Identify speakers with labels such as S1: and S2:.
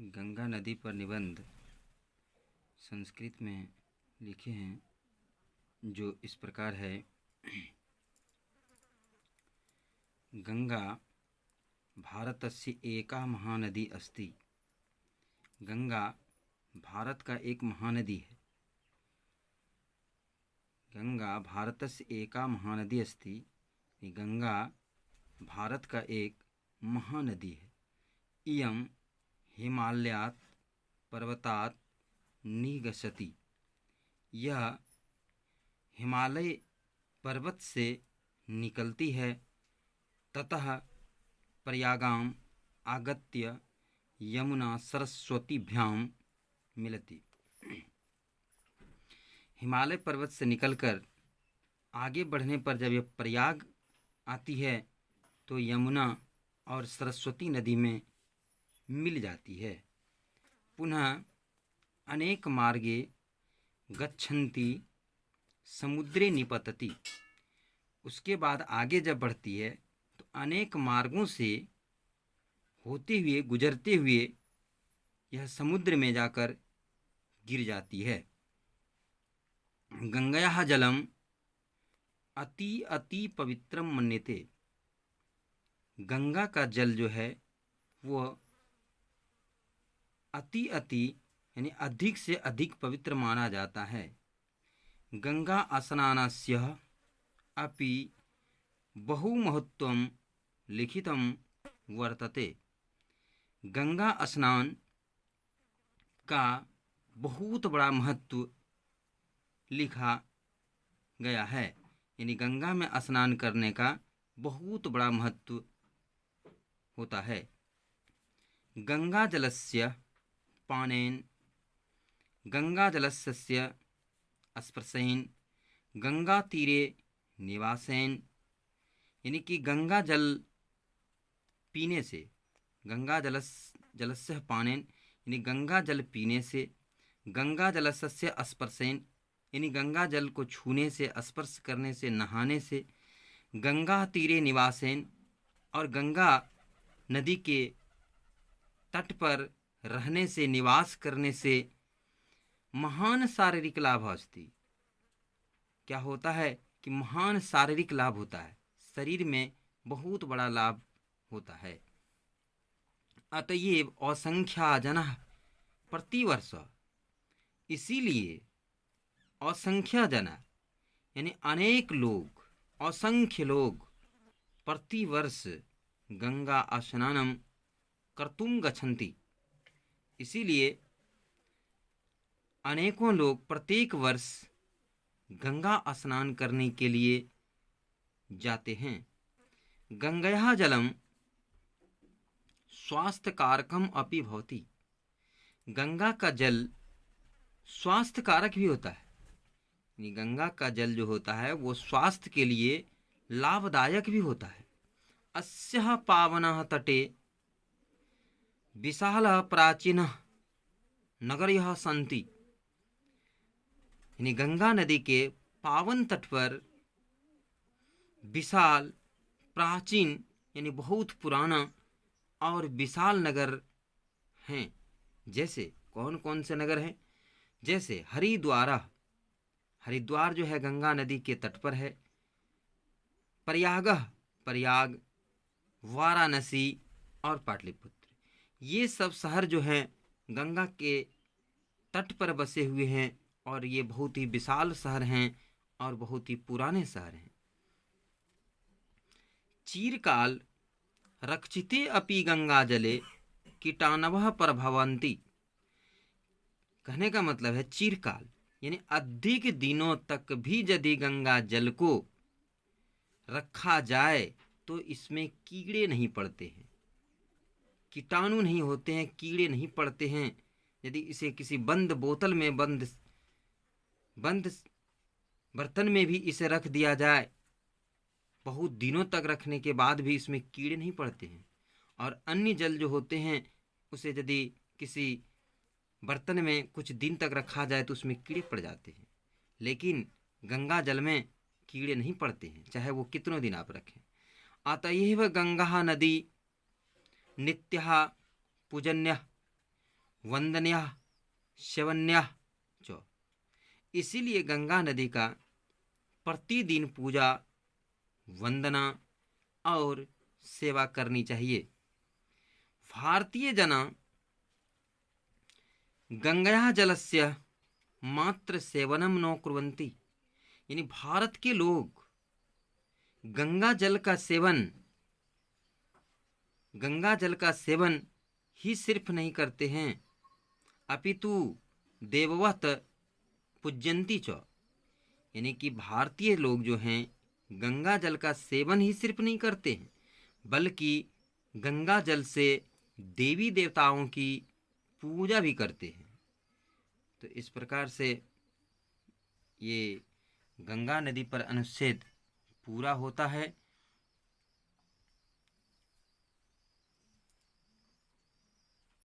S1: गंगा नदी पर निबंध संस्कृत में लिखे हैं, जो इस प्रकार है। गंगा भारतस्य एका महानदी अस्ति। गंगा भारत का एक महानदी है। गंगा भारतस्य एका महानदी अस्ति। गंगा भारत का एक महानदी है। इयं हिमालयात् पर्वतात् निगसति। यह हिमालय पर्वत से निकलती है। ततः प्रयागाम आगत्य यमुना सरस्वतीभ्यां मिलति। हिमालय पर्वत से निकलकर आगे बढ़ने पर जब यह प्रयाग आती है तो यमुना और सरस्वती नदी में मिल जाती है। पुनः अनेक मार्गे गच्छन्ति समुद्रे निपतति। उसके बाद आगे जब बढ़ती है तो अनेक मार्गों से होते हुए गुजरते हुए यह समुद्र में जाकर गिर जाती है। गंगायाः जलम अति अति पवित्रम मन्यते। गंगा का जल जो है वह अति अति यानी अधिक से अधिक पवित्र माना जाता है। गंगा स्नानस्य अपि बहुमहत्त्वं लिखितं वर्तते। गंगा स्नान का बहुत बड़ा महत्व लिखा गया है। यानी गंगा में स्नान करने का बहुत बड़ा महत्व होता है। गंगा जलस्य पानेन गंगा जलस्य स्पर्शेन गंगा तीरे निवासेन। यानी कि गंगा जल पीने से गंगा जलस्य पानेन यानी गंगा जल पीने से, गंगा जलस्य स्पर्शेन यानी गंगा जल को छूने से, स्पर्श करने से, नहाने से, गंगा तीरे निवासेन और गंगा नदी के तट पर रहने से, निवास करने से महान शारीरिक लाभ अस्ति। क्या होता है कि महान शारीरिक लाभ होता है, शरीर में बहुत बड़ा लाभ होता है। अतएव असंख्या जनः प्रतिवर्ष, इसीलिए असंख्य जना यानी अनेक लोग, असंख्य लोग प्रतिवर्ष गंगा स्नानम कर्तुम गच्छन्ति। इसीलिए अनेकों लोग प्रत्येक वर्ष गंगा स्नान करने के लिए जाते हैं। गंगायाः जलम स्वास्थ्य कारकम अपि भवति। गंगा का जल स्वास्थ्य कारक भी होता है। यानी गंगा का जल जो होता है वो स्वास्थ्य के लिए लाभदायक भी होता है। अस्याः पावनः तटे विशालः प्राचीनः नगरयः सन्ति। यानी गंगा नदी के पावन तट पर विशाल, प्राचीन यानी बहुत पुराना और विशाल नगर हैं। जैसे कौन कौन से नगर हैं? जैसे हरिद्वार। हरिद्वार जो है गंगा नदी के तट पर है। प्रयाग, वाराणसी और पाटलिपुत्र, ये सब शहर जो हैं गंगा के तट पर बसे हुए हैं और ये बहुत ही विशाल शहर हैं और बहुत ही पुराने शहर हैं। चीरकाल रक्षिते अपि गंगा जले कीटाणवः प्रभवन्ति। कहने का मतलब है चीरकाल यानी अधिक दिनों तक भी यदि गंगा जल को रखा जाए तो इसमें कीड़े नहीं पड़ते हैं, कीटाणु नहीं होते हैं, कीड़े नहीं पड़ते हैं। यदि इसे किसी बंद बोतल में, बंद बर्तन में भी इसे रख दिया जाए, बहुत दिनों तक रखने के बाद भी इसमें कीड़े नहीं पड़ते हैं। और अन्य जल जो होते हैं उसे यदि किसी बर्तन में कुछ दिन तक रखा जाए तो उसमें कीड़े पड़ जाते हैं। लेकिन गंगा जल में कीड़े नहीं पड़ते हैं, चाहे वो कितनों दिन आप रखें। अतएव गंगा नदी नित्यः पूजन्यः वंदन्यः सेवन्यः च। इसीलिए गंगा नदी का प्रतिदिन पूजा, वंदना और सेवा करनी चाहिए। भारतीय जना गंगया जलस्य मात्र सेवनम न कुर्वन्ति। यानी भारत के लोग गंगा जल का सेवन ही सिर्फ नहीं करते हैं, अपितु देववत पूज्यन्ति च। यानी कि भारतीय लोग जो हैं गंगा जल का सेवन ही सिर्फ नहीं करते हैं, बल्कि गंगा जल से देवी देवताओं की पूजा भी करते हैं। तो इस प्रकार से ये गंगा नदी पर अनुच्छेद पूरा होता है।